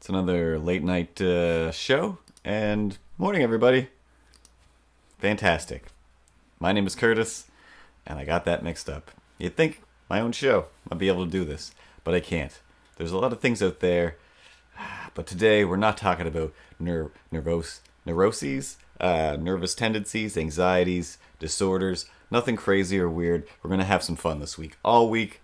It's another late night show, and morning, everybody. Fantastic. My name is Curtis, and I got that mixed up. You'd think my own show, I'd be able to do this, but I can't. There's a lot of things out there, but today we're not talking about neuroses, nervous tendencies, anxieties, disorders, nothing crazy or weird. We're going to have some fun this week. All week,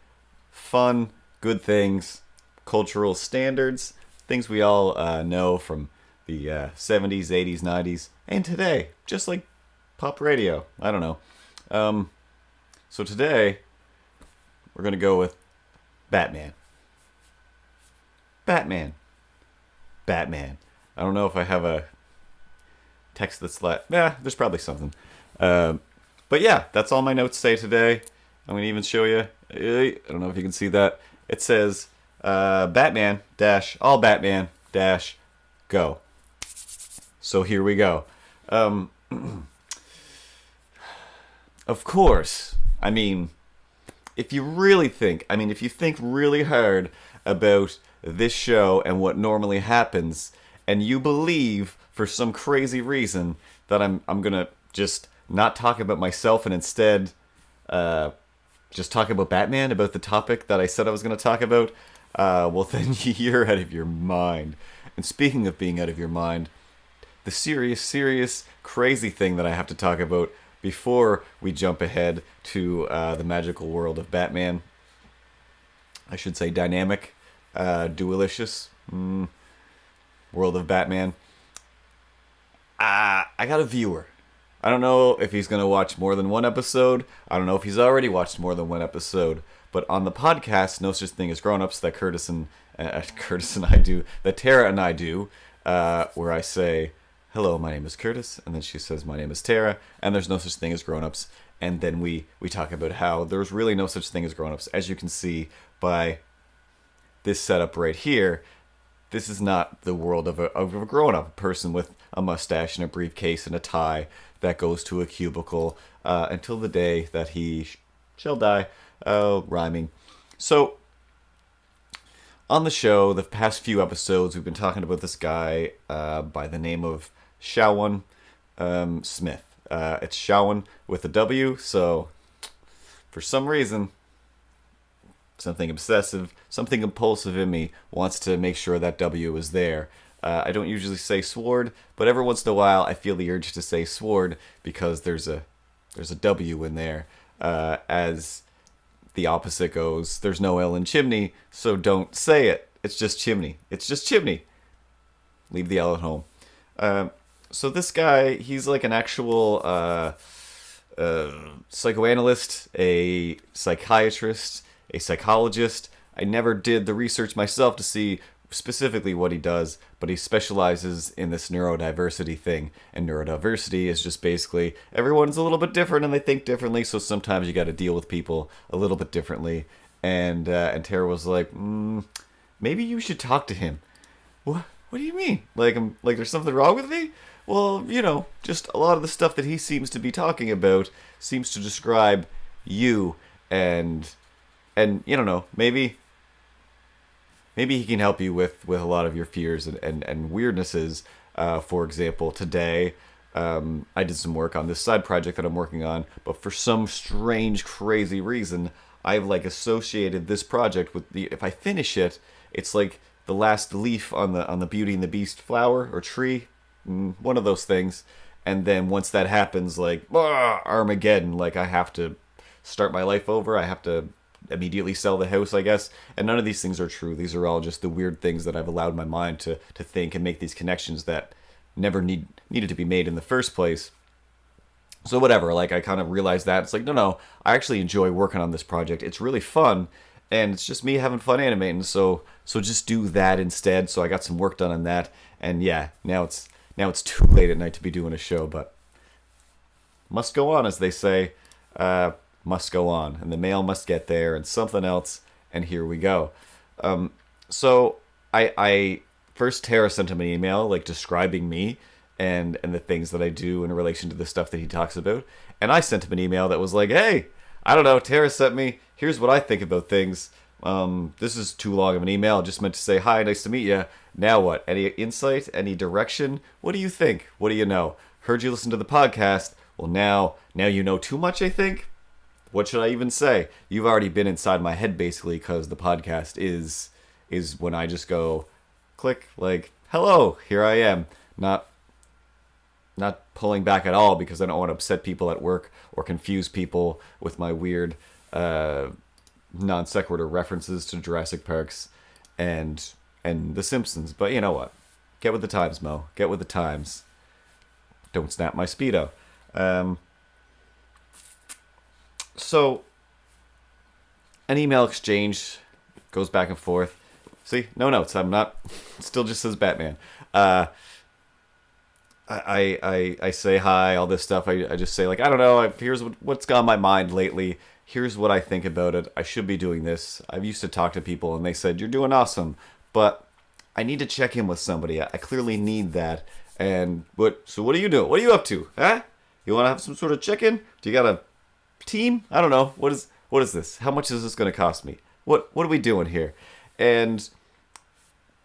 fun, good things, cultural standards, things we all know from the 70s, 80s, 90s, and today, just like pop radio. I don't know. So today, we're going to go with Batman. Batman. Batman. I don't know if I have a text that's like, there's probably something. But yeah, that's all my notes say today. I'm going to even show you. I don't know if you can see that. It says Batman dash all Batman dash go. So here we go. Of course, I mean, if you think really hard about this show and what normally happens, and you believe for some crazy reason that I'm gonna just not talk about myself and instead just talk about Batman, about the topic that I said I was gonna talk about, well then you're out of your mind. And speaking of being out of your mind, the serious, crazy thing that I have to talk about before we jump ahead to the magical world of Batman. I should say dynamic, dualicious world of Batman. I got a viewer. I don't know if he's going to watch more than one episode. I don't know if he's already watched more than one episode. But on the podcast, No Such Thing as Grown-Ups, that Curtis and I do, that Tara and I do, where I say, hello, my name is Curtis, and then she says, my name is Tara, and there's no such thing as grown-ups, and then we talk about how there's really no such thing as grown-ups. As you can see by this setup right here, this is not the world of a grown-up, a person with a mustache and a briefcase and a tie that goes to a cubicle until the day that he shall die. Rhyming. So, on the show, the past few episodes, we've been talking about this guy by the name of Shawan Smith. It's Shawan with a W, so for some reason, something obsessive, something impulsive in me wants to make sure that W is there. I don't usually say sword, but every once in a while I feel the urge to say sword because there's a W in there. As the opposite goes, there's no L in chimney, so don't say it. It's just chimney. It's just chimney. Leave the L at home. So this guy, he's like an actual psychoanalyst, a psychiatrist, a psychologist. I never did the research myself to see specifically what he does, but he specializes in this neurodiversity thing. And neurodiversity is just basically everyone's a little bit different and they think differently, so sometimes you got to deal with people a little bit differently. And Tara was like, maybe you should talk to him. What do you mean? Like there's something wrong with me? Well, just a lot of the stuff that he seems to be talking about seems to describe you, and you don't know, maybe he can help you with a lot of your fears and weirdnesses. For example, today I did some work on this side project that I'm working on, but for some strange, crazy reason, I've associated this project with if I finish it, it's like the last leaf on the Beauty and the Beast flower or tree, one of those things. And then once that happens, Armageddon, I have to start my life over. I have to immediately sell the house, I guess. And none of these things are true. These are all just the weird things that I've allowed my mind to think and make these connections that never needed to be made in the first place. So whatever, I kind of realized that. It's no, I actually enjoy working on this project. It's really fun, and it's just me having fun animating, so just do that instead. So I got some work done on that, and yeah, now it's too late at night to be doing a show, but must go on, as they say. Must go on, and the mail must get there, and something else, and here we go. So I first, Tara sent him an email describing me and the things that I do in relation to the stuff that he talks about, and I sent him an email that was like, hey, I don't know, Tara sent me, here's what I think about things. This is too long of an email. Just meant to say hi, nice to meet you. Now what? Any insight? Any direction? What do you think? What do you know? Heard you listen to the podcast. Well, now you know too much, I think. What should I even say? You've already been inside my head basically because the podcast is when I just go click like hello, here I am. Not pulling back at all because I don't want to upset people at work or confuse people with my weird non sequitur references to Jurassic Parks and The Simpsons. But you know what? Get with the times, Mo. Get with the times. Don't snap my speedo. So an email exchange goes back and forth. See, no notes. I'm not. Still just says Batman. I say hi, all this stuff. I just say like I don't know. Here's what's gone my mind lately. Here's what I think about it. I should be doing this. I've used to talk to people and they said you're doing awesome, but I need to check in with somebody. I clearly need that. And so what are you doing? What are you up to? Huh? You want to have some sort of check-in? Do you got a team? I don't know. What is this? How much is this going to cost me? What are we doing here? And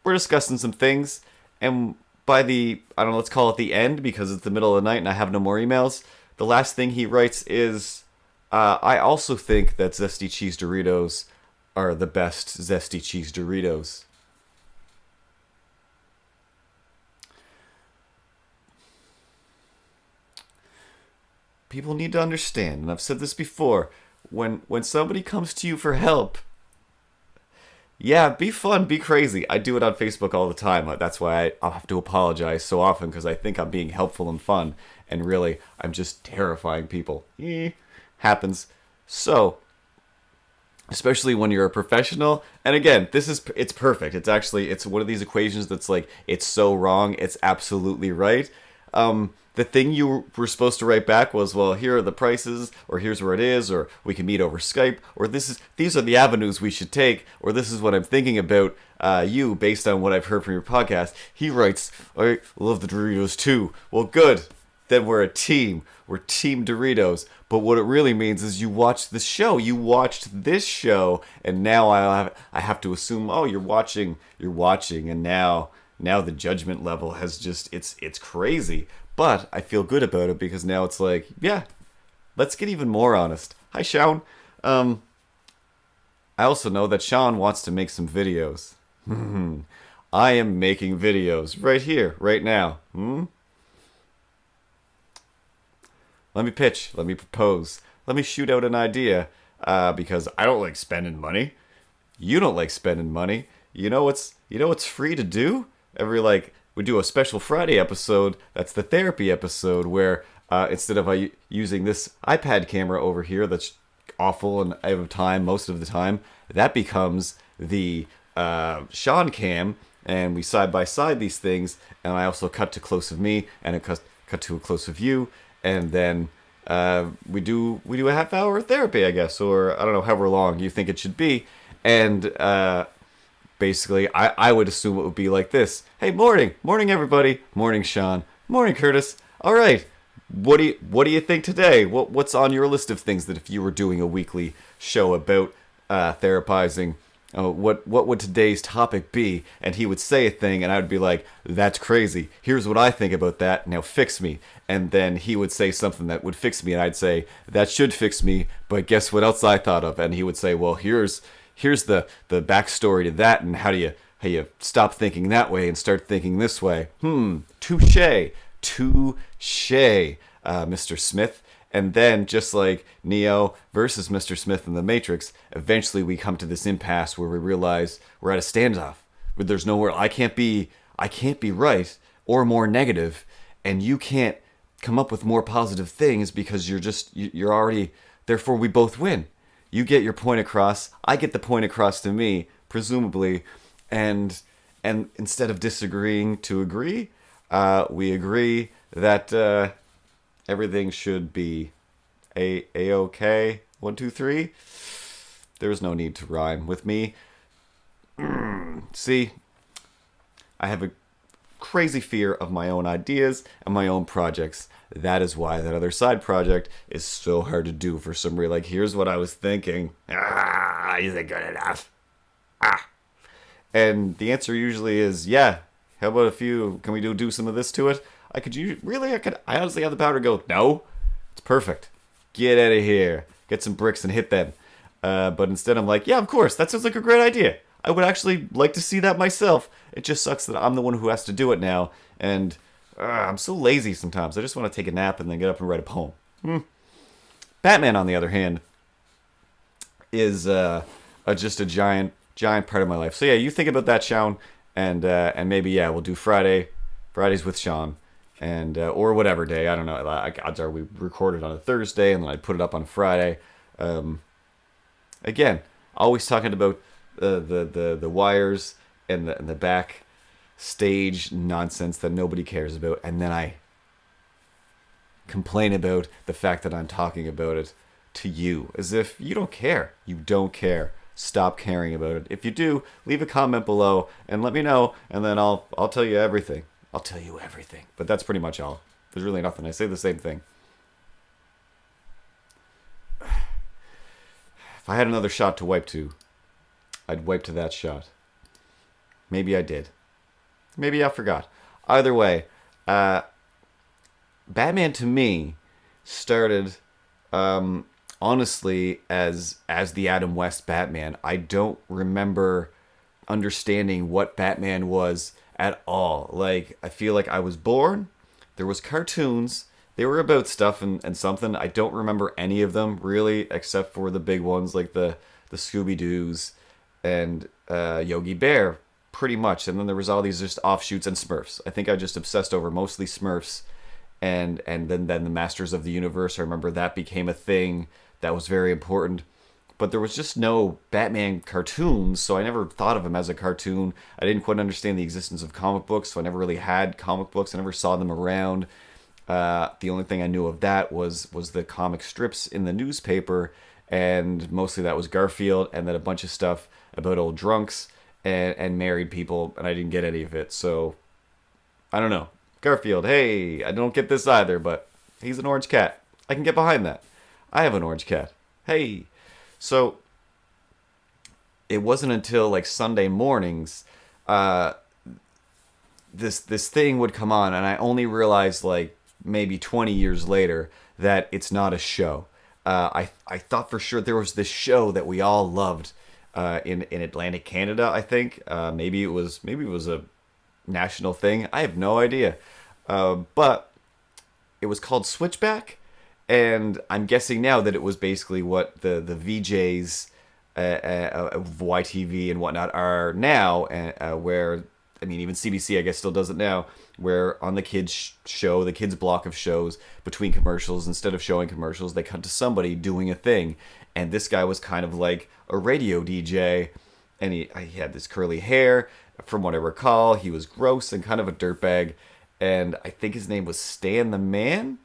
we're discussing some things, and by I don't know, let's call it the end because it's the middle of the night and I have no more emails. The last thing he writes is, I also think that Zesty Cheese Doritos are the best Zesty Cheese Doritos. People need to understand, and I've said this before, when somebody comes to you for help, yeah, be fun, be crazy. I do it on Facebook all the time. That's why I'll have to apologize so often because I think I'm being helpful and fun, and really, I'm just terrifying people. Happens. So, especially when you're a professional, and again, it's perfect. It's one of these equations that's like, it's so wrong, it's absolutely right. The thing you were supposed to write back was, well, here are the prices, or here's where it is, or we can meet over Skype, or these are the avenues we should take, or this is what I'm thinking about you based on what I've heard from your podcast. He writes, I love the Doritos too. Well, good. Then we're a team. We're Team Doritos. But what it really means is you watched the show. You watched this show, and now I have to assume, oh, you're watching, and now the judgment level has just it's crazy. But I feel good about it because now it's like, yeah, let's get even more honest. Hi, Sean. I also know that Sean wants to make some videos. I am making videos right here, right now. Let me pitch. Let me propose. Let me shoot out an idea. Because I don't like spending money. You don't like spending money. You know what's free to do? We do a special Friday episode. That's the therapy episode where instead of using this iPad camera over here that's awful and out of time most of the time, that becomes the Sean cam, and we side by side these things, and I also cut to close of me and a cut to a close of you, and then we do a half hour of therapy, I guess, or I don't know however long you think it should be, and basically, I would assume it would be like this. Hey, morning everybody. Morning, Sean. Morning, Curtis. All right. What do you think today? What's on your list of things that if you were doing a weekly show about therapizing, what would today's topic be? And he would say a thing, and I would be like, that's crazy. Here's what I think about that. Now fix me. And then he would say something that would fix me, and I'd say, that should fix me, but guess what else I thought of? And he would say, well, here's the backstory to that, and how do you stop thinking that way and start thinking this way? Touche, Mr. Smith. And then, just like Neo versus Mr. Smith in The Matrix, eventually we come to this impasse where we realize we're at a standoff. Where there's nowhere I can't be right or more negative, and you can't come up with more positive things because you're already. Therefore, we both win. You get your point across, I get the point across to me, presumably, and instead of disagreeing to agree, we agree that everything should be a-okay. 1, 2, 3. There's no need to rhyme with me. See, I have a crazy fear of my own ideas and my own projects. That is why that other side project is so hard to do for some reason. Like, here's what I was thinking. Is it good enough? And the answer usually is, yeah. How about a few? Can we do some of this to it? I could you really? I honestly have the power to go. No, it's perfect. Get out of here. Get some bricks and hit them. But instead, I'm like, yeah, of course. That sounds like a great idea. I would actually like to see that myself. It just sucks that I'm the one who has to do it now, and I'm so lazy sometimes. I just want to take a nap and then get up and write a poem. Batman, on the other hand, is just a giant part of my life. So yeah, you think about that, Sean, and maybe yeah, we'll do Fridays with Sean, and or whatever day. I don't know. Odds are we recorded on a Thursday, and then I put it up on Friday. Again, always talking about the wires and the back stage nonsense that nobody cares about, and then I complain about the fact that I'm talking about it to you as if you don't care. You don't care. Stop caring about it. If you do, leave a comment below and let me know, and then I'll tell you everything. I'll tell you everything. But that's pretty much all. There's really nothing. I say the same thing. If I had another shot to wipe to, I'd wipe to that shot. Maybe I did. Maybe I forgot. Either way, Batman to me started honestly as the Adam West Batman. I don't remember understanding what Batman was at all. Like, I feel like I was born, there was cartoons, they were about stuff and something. I don't remember any of them really, except for the big ones like the Scooby-Doos and Yogi Bear, pretty much. And then there was all these just offshoots and Smurfs. I think I just obsessed over mostly Smurfs, and then the Masters of the Universe. I remember that became a thing that was very important. But there was just no Batman cartoons, so I never thought of him as a cartoon. I didn't quite understand the existence of comic books, so I never really had comic books. I never saw them around. The only thing I knew of that was the comic strips in the newspaper, and mostly that was Garfield, and then a bunch of stuff about old drunks and married people, and I didn't get any of it. So I don't know. Garfield, hey, I don't get this either, but he's an orange cat. I can get behind that. I have an orange cat. Hey. So it wasn't until like Sunday mornings this thing would come on, and I only realized like maybe 20 years later that it's not a show. I thought for sure there was this show that we all loved in Atlantic Canada. I think maybe it was a national thing. I have no idea, but it was called Switchback. And I'm guessing now that it was basically what the VJs of YTV and whatnot are now, where, I mean, even CBC, I guess, still does it now, where on the kids' show, the kids' block of shows, between commercials, instead of showing commercials, they cut to somebody doing a thing. And this guy was kind of like a radio DJ, and he had this curly hair. From what I recall, he was gross and kind of a dirtbag. And I think his name was Stan the Man.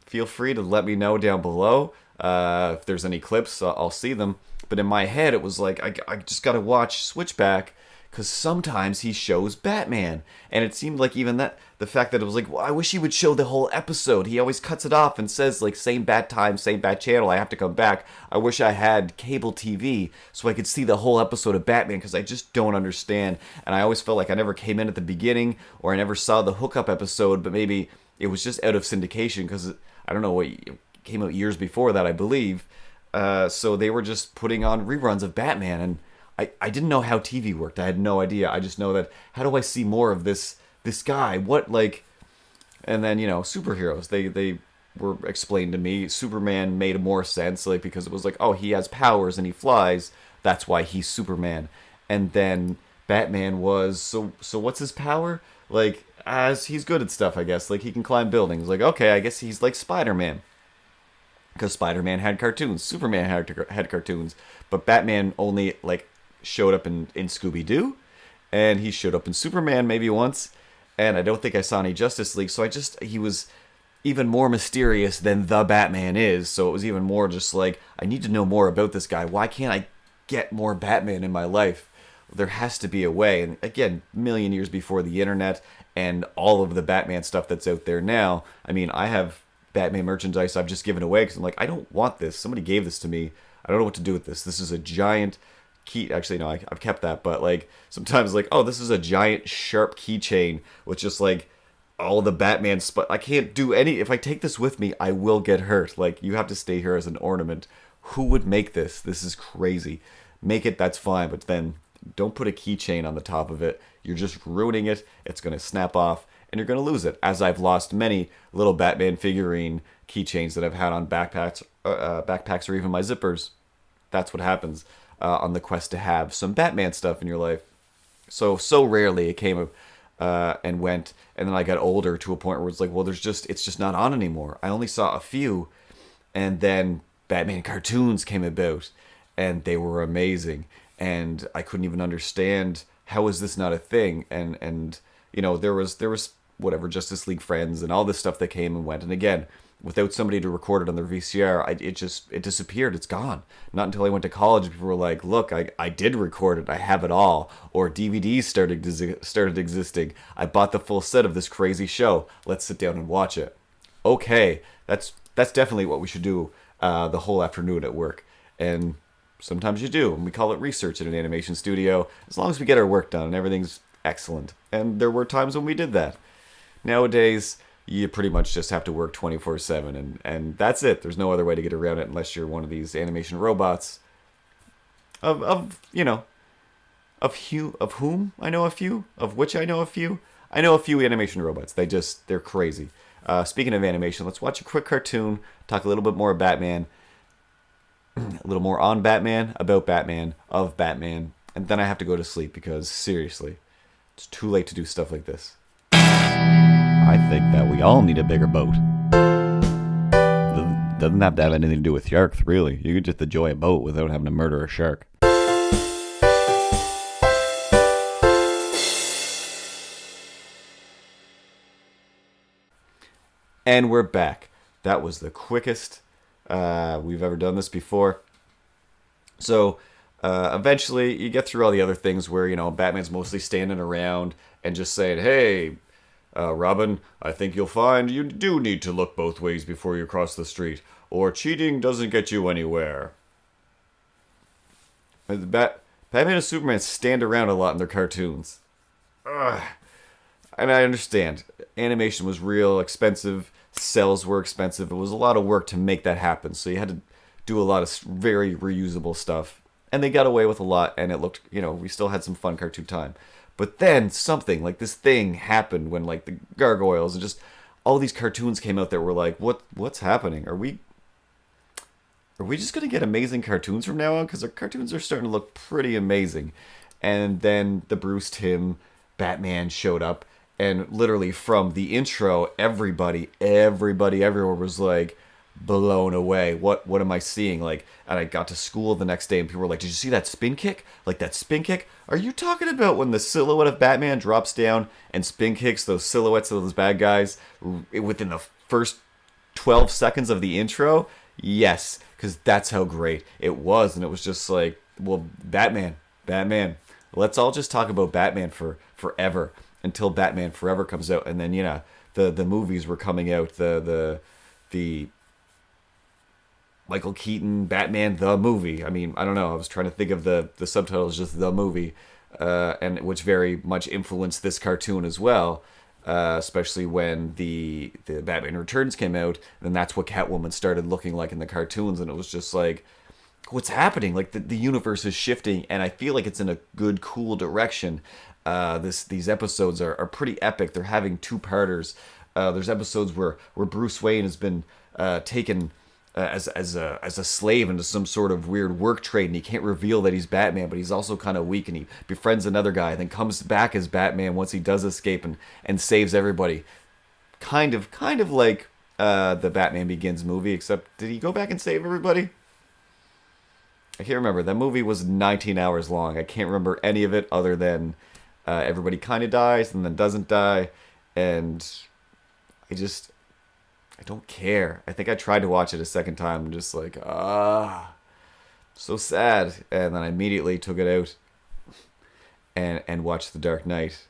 Feel free to let me know down below if there's any clips. I'll see them. But in my head, it was like, I just got to watch Switchback because sometimes he shows Batman. And it seemed like even that, the fact that it was like, well, I wish he would show the whole episode. He always cuts it off and says, like, same bat time, same bat channel, I have to come back. I wish I had cable TV so I could see the whole episode of Batman because I just don't understand. And I always felt like I never came in at the beginning, or I never saw the hookup episode, but maybe it was just out of syndication because I don't know what came out years before that, I believe. So they were just putting on reruns of Batman, and I didn't know how TV worked. I had no idea. I just know that, how do I see more of this guy? What, like, and then, superheroes. They were explained to me. Superman made more sense, like, because it was like, oh, he has powers and he flies. That's why he's Superman. And then Batman was, so what's his power? Like, as he's good at stuff, I guess. Like, he can climb buildings. Like, okay, I guess he's like Spider-Man. Because Spider-Man had cartoons. Superman had cartoons. But Batman only, like, showed up in Scooby-Doo. And he showed up in Superman maybe once. And I don't think I saw any Justice League. So he was even more mysterious than the Batman is. So it was even more just like, I need to know more about this guy. Why can't I get more Batman in my life? There has to be a way. And again, a million years before the internet and all of the Batman stuff that's out there now. I mean, I have Batman merchandise I've just given away because I'm like, I don't want this. Somebody gave this to me. I don't know what to do with this. This is a giant key. Actually, no, I've kept that. But like sometimes, like, oh, this is a giant sharp keychain with just like all the Batman. I can't do any. If I take this with me, I will get hurt. Like, you have to stay here as an ornament. Who would make this? This is crazy. Make it. That's fine. But then don't put a keychain on the top of it. You're just ruining it. It's gonna snap off, and you're gonna lose it. As I've lost many little Batman figurine keychains that I've had on backpacks or even my zippers. That's what happens on the quest to have some Batman stuff in your life. So rarely it came and went, and then I got older to a point where it's like, well, it's just not on anymore. I only saw a few, and then Batman cartoons came about, and they were amazing, and I couldn't even understand how is this not a thing, and there was whatever Justice League Friends and all this stuff that came and went, and again, without somebody to record it on their VCR, it disappeared. It's gone. Not until I went to college, people were like, "Look, I did record it. I have it all." Or DVDs started existing. I bought the full set of this crazy show. Let's sit down and watch it. Okay, that's definitely what we should do the whole afternoon at work. And sometimes you do, and we call it research in an animation studio. As long as we get our work done and everything's excellent. And there were times when we did that. Nowadays, you pretty much just have to work 24/7, and that's it. There's no other way to get around it unless you're one of these animation robots. Of whom I know a few, of which I know a few. I know a few animation robots. They're crazy. Speaking of animation, let's watch a quick cartoon. Talk a little bit more about Batman, a little more on Batman, about Batman, of Batman, and then I have to go to sleep because seriously, it's too late to do stuff like this. I think that we all need a bigger boat. Doesn't have to have anything to do with sharks, really. You could just enjoy a boat without having to murder a shark. And we're back. That was the quickest we've ever done this before. So eventually you get through all the other things where, Batman's mostly standing around and just saying, hey, Robin, I think you'll find you do need to look both ways before you cross the street, or cheating doesn't get you anywhere. Batman and Superman stand around a lot in their cartoons. Ugh. And I understand. Animation was real expensive. Cells were expensive. It was a lot of work to make that happen. So you had to do a lot of very reusable stuff. And they got away with a lot, and it looked, we still had some fun cartoon time. But then something like this thing happened when like the gargoyles and just all these cartoons came out that were like, what's happening? Are we just gonna get amazing cartoons from now on? Because our cartoons are starting to look pretty amazing. And then the Bruce Timm Batman showed up, and literally from the intro, everybody everywhere was like blown away. What am I seeing? Like, and I got to school the next day and people were like, did you see that spin kick? Like that spin kick? Are you talking about when the silhouette of Batman drops down and spin kicks those silhouettes of those bad guys within the first 12 seconds of the intro? Yes, because that's how great it was. And it was just like, well, Batman. Let's all just talk about Batman forever until Batman Forever comes out. And then, the movies were coming out, the Michael Keaton Batman the movie. I mean, I don't know. I was trying to think of the subtitles, just the movie, and which very much influenced this cartoon as well. Especially when the Batman Returns came out, then that's what Catwoman started looking like in the cartoons, and it was just like, what's happening? Like the universe is shifting, and I feel like it's in a good, cool direction. These episodes are pretty epic. They're having two-parters. There's episodes where Bruce Wayne has been taken as a slave into some sort of weird work trade, and he can't reveal that he's Batman, but he's also kind of weak, and he befriends another guy, and then comes back as Batman once he does escape and saves everybody. Kind of like the Batman Begins movie, except did he go back and save everybody? I can't remember. That movie was 19 hours long. I can't remember any of it other than everybody kind of dies and then doesn't die, and I don't care. I think I tried to watch it a second time and just like, so sad. And then I immediately took it out and watched The Dark Knight.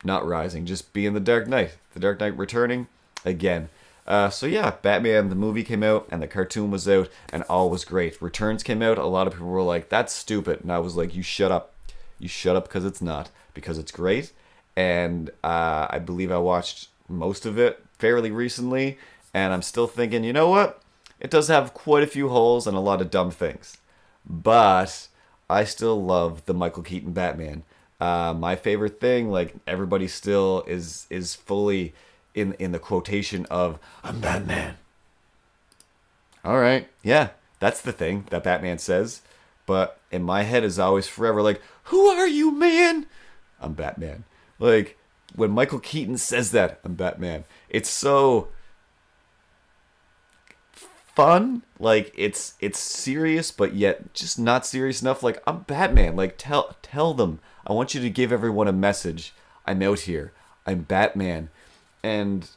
Not Rising, just being The Dark Knight. The Dark Knight Returning, again. So yeah, Batman the movie came out and the cartoon was out and all was great. Returns came out. A lot of people were like, "That's stupid," and I was like, "You shut up, you shut up," because it's not, because it's great. And I believe I watched most of it fairly recently, and I'm still thinking, you know what? It does have quite a few holes and a lot of dumb things, but I still love the Michael Keaton Batman. My favorite thing, like everybody still is fully in the quotation of "I'm Batman." All right, yeah, that's the thing that Batman says. But in my head is always forever like, "Who are you, man?" I'm Batman. Like when Michael Keaton says that, I'm Batman. It's so fun. Like it's serious, but yet just not serious enough. Like I'm Batman. Like tell them. I want you to give everyone a message. I'm out here. I'm Batman, and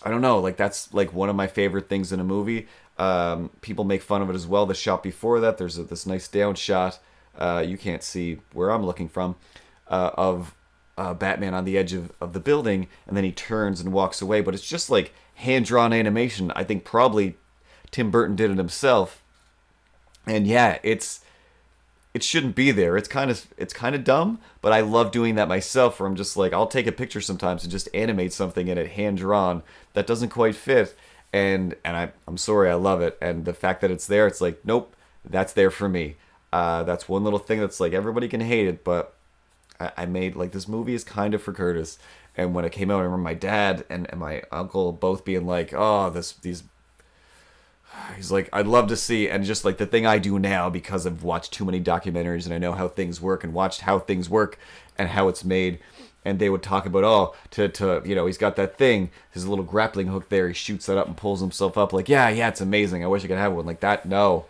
I don't know. Like that's like one of my favorite things in a movie. People make fun of it as well. The shot before that, there's this nice down shot. You can't see where I'm looking from, of Batman on the edge of the building, and then he turns and walks away. But it's just like hand drawn animation. I think probably Tim Burton did it himself. And yeah, it shouldn't be there. It's kind of dumb, but I love doing that myself. Where I'm just like, I'll take a picture sometimes and just animate something in it hand drawn that doesn't quite fit, and I'm sorry, I love it. And the fact that it's there, it's like, nope, that's there for me. That's one little thing that's like everybody can hate it, but I made like this movie is kind of for Curtis. And when it came out, I remember my dad and my uncle both being like, "Oh, these." He's like, "I'd love to see," and just like the thing I do now because I've watched too many documentaries and I know how things work and watched how things work and how it's made. And they would talk about, oh, to he's got that thing, his little grappling hook there. He shoots that up and pulls himself up. Like, yeah, it's amazing. I wish I could have one like that. No,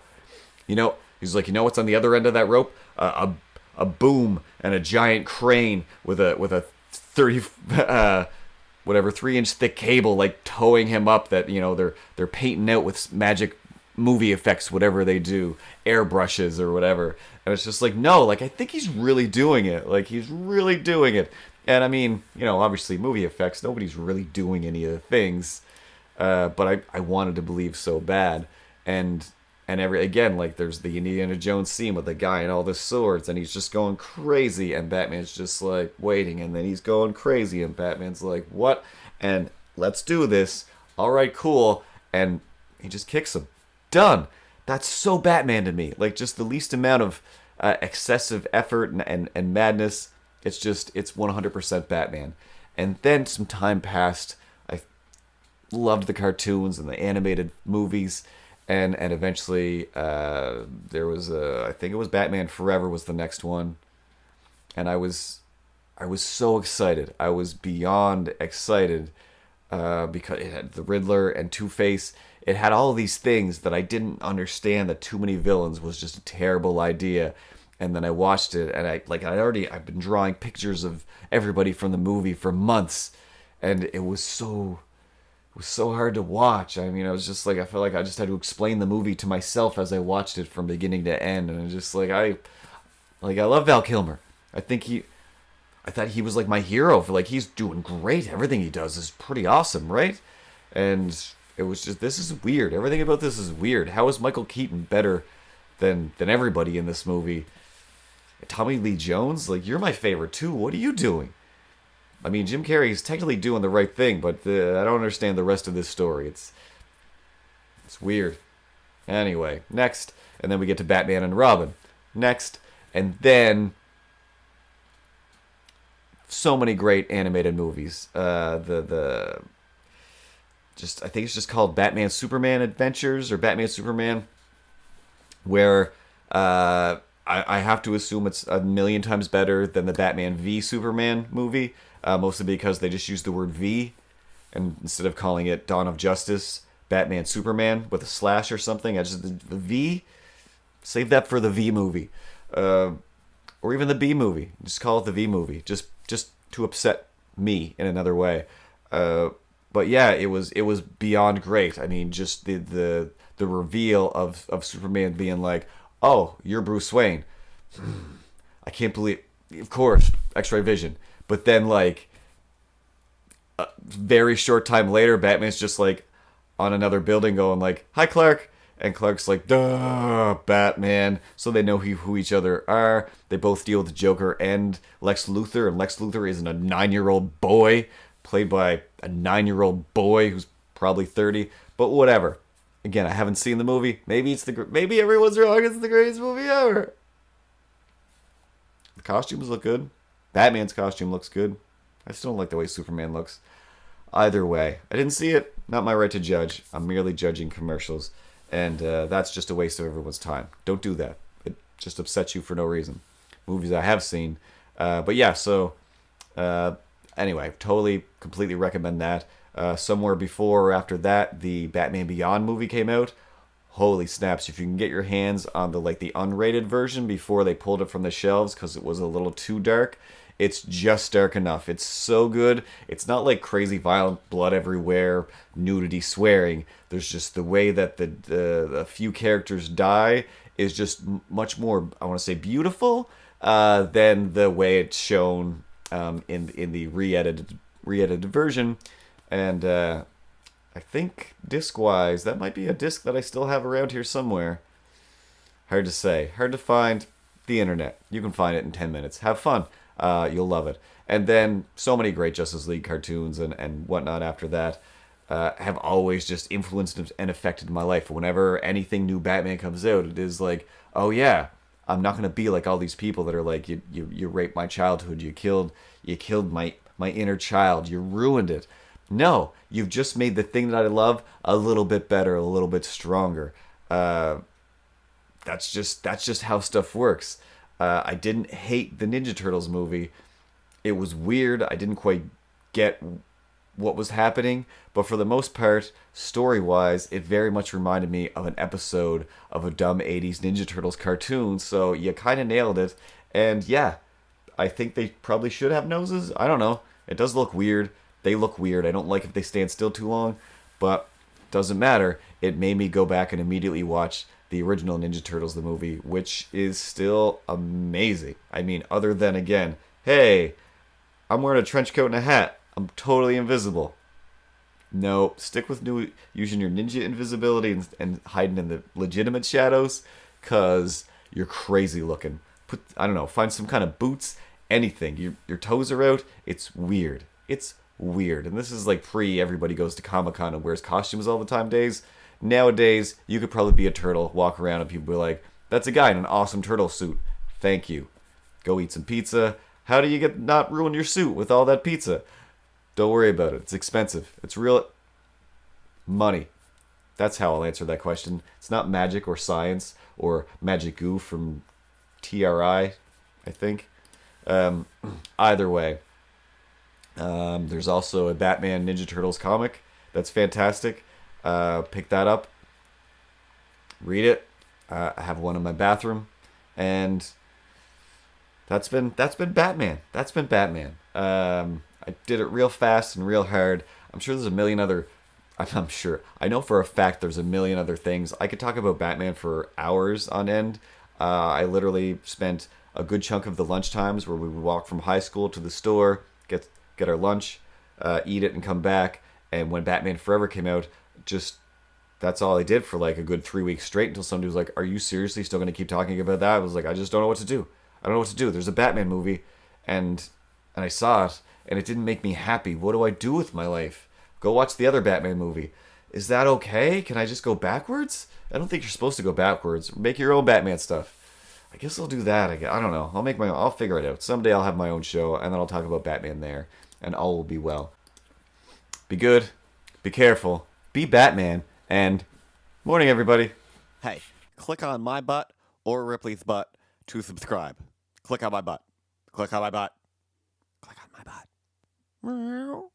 he's like, what's on the other end of that rope? A boom and a giant crane with a 30 whatever 3-inch thick cable like towing him up that they're painting out with magic movie effects, whatever they do, airbrushes or whatever. And it's just like, no, like I think he's really doing it. Like he's really doing it. And I mean, obviously movie effects, nobody's really doing any of the things. But I wanted to believe so bad. And every again, like there's the Indiana Jones scene with the guy and all the swords, and he's just going crazy, and Batman's just like waiting, and then he's going crazy, and Batman's like, "What?" And let's do this. All right, cool. And he just kicks him. Done. That's so Batman to me. Like just the least amount of excessive effort and madness. It's 100% Batman. And then some time passed. I loved the cartoons and the animated movies. And eventually there was I think it was Batman Forever was the next one, and I was so excited. I was beyond excited because it had the Riddler and Two-Face. It had all these things that I didn't understand. That too many villains was just a terrible idea. And then I watched it, and I've been drawing pictures of everybody from the movie for months, and it was so hard to watch. I mean, I was just like, I felt like I just had to explain the movie to myself as I watched it from beginning to end. And I just like, I love Val Kilmer. I thought he was like my hero for like, he's doing great. Everything he does is pretty awesome, right? And it was just, this is weird. Everything about this is weird. How is Michael Keaton better than everybody in this movie? Tommy Lee Jones, like, you're my favorite too. What are you doing? I mean, Jim Carrey's technically doing the right thing, but I don't understand the rest of this story. It's weird. Anyway, next, and then we get to Batman and Robin. Next, and then so many great animated movies. I think it's just called Batman Superman Adventures or Batman Superman, where I have to assume it's a million times better than the Batman v Superman movie. Mostly because they just used the word V, and instead of calling it Dawn of Justice, Batman Superman with a slash or something, the V, save that for the V movie, or even the B movie. Just call it the V movie, just to upset me in another way. But yeah, it was beyond great. I mean, just the reveal of Superman being like, "Oh, you're Bruce Wayne." I can't believe, of course, X-ray vision. But then, like, Very short time later, Batman's just like on another building going like, "Hi, Clark." And Clark's like, "Duh, Batman." So they know who each other are. They both deal with the Joker and Lex Luthor. And Lex Luthor isn't a 9-year-old boy, played by a 9-year-old boy who's probably 30. But whatever. Again, I haven't seen the movie. Maybe everyone's wrong. It's the greatest movie ever. The costumes look good. Batman's costume looks good. I still don't like the way Superman looks. Either way, I didn't see it. Not my right to judge. I'm merely judging commercials. And that's just a waste of everyone's time. Don't do that. It just upsets you for no reason. Movies I have seen. But yeah, so anyway, totally, completely recommend that. Somewhere before or after that, the Batman Beyond movie came out. Holy snaps! If you can get your hands on the unrated version before they pulled it from the shelves because it was a little too dark, it's just dark enough. It's so good. It's not like crazy violent blood everywhere, nudity, swearing. There's just the way that the few characters die is just much more, I want to say, beautiful than the way it's shown in the re-edited version. And I think disc-wise, that might be a disc that I still have around here somewhere. Hard to say. Hard to find. The internet. You can find it in 10 minutes. Have fun. You'll love it. And then so many great Justice League cartoons and whatnot after that have always just influenced and affected my life. Whenever anything new Batman comes out, it is like, oh yeah, I'm not gonna be like all these people that are like, you raped my childhood, you killed my inner child, you ruined it. No, you've just made the thing that I love a little bit better, a little bit stronger. That's just how stuff works. I didn't hate the Ninja Turtles movie. It was weird. I didn't quite get what was happening, but for the most part, story-wise, it very much reminded me of an episode of a dumb 80s Ninja Turtles cartoon, so you kind of nailed it. And yeah, I think they probably should have noses. I don't know. It does look weird. They look weird. I don't like if they stand still too long, but doesn't matter. It made me go back and immediately watch the original Ninja Turtles, the movie, which is still amazing. I mean, other than, again, hey, I'm wearing a trench coat and a hat. I'm totally invisible. No, stick with using your ninja invisibility and hiding in the legitimate shadows, because you're crazy looking. I don't know, find some kind of boots, anything. Your toes are out. It's weird. It's weird. And this is like pre everybody goes to Comic-Con and wears costumes all the time days. Nowadays, you could probably be a turtle, walk around, and people be like, that's a guy in an awesome turtle suit. Thank you. Go eat some pizza. How do you not ruin your suit with all that pizza? Don't worry about it. It's expensive. It's real money. That's how I'll answer that question. It's not magic or science or magic goo from TRI, I think. Either way. There's also a Batman Ninja Turtles comic that's fantastic. Pick that up. Read it. I have one in my bathroom. And that's been Batman. That's been Batman. I did it real fast and real hard. I'm sure there's a million other. I'm sure. I know for a fact there's a million other things. I could talk about Batman for hours on end. I literally spent a good chunk of the lunch times where we would walk from high school to the store, get our lunch, eat it, and come back. And when Batman Forever came out, just that's all I did for like a good 3 weeks straight until somebody was like, "Are you seriously still going to keep talking about that?" I was like, "I just don't know what to do. I don't know what to do. There's a Batman movie, and I saw it, and it didn't make me happy. What do I do with my life? Go watch the other Batman movie. Is that okay? Can I just go backwards? I don't think you're supposed to go backwards. Make your own Batman stuff. I guess I'll do that. I don't know. I'll figure it out. Someday I'll have my own show, and then I'll talk about Batman there, and all will be well. Be good. Be careful. Be Batman. And morning, everybody. Hey, click on my butt or Ripley's butt to subscribe. Click on my butt. Click on my butt. Click on my butt.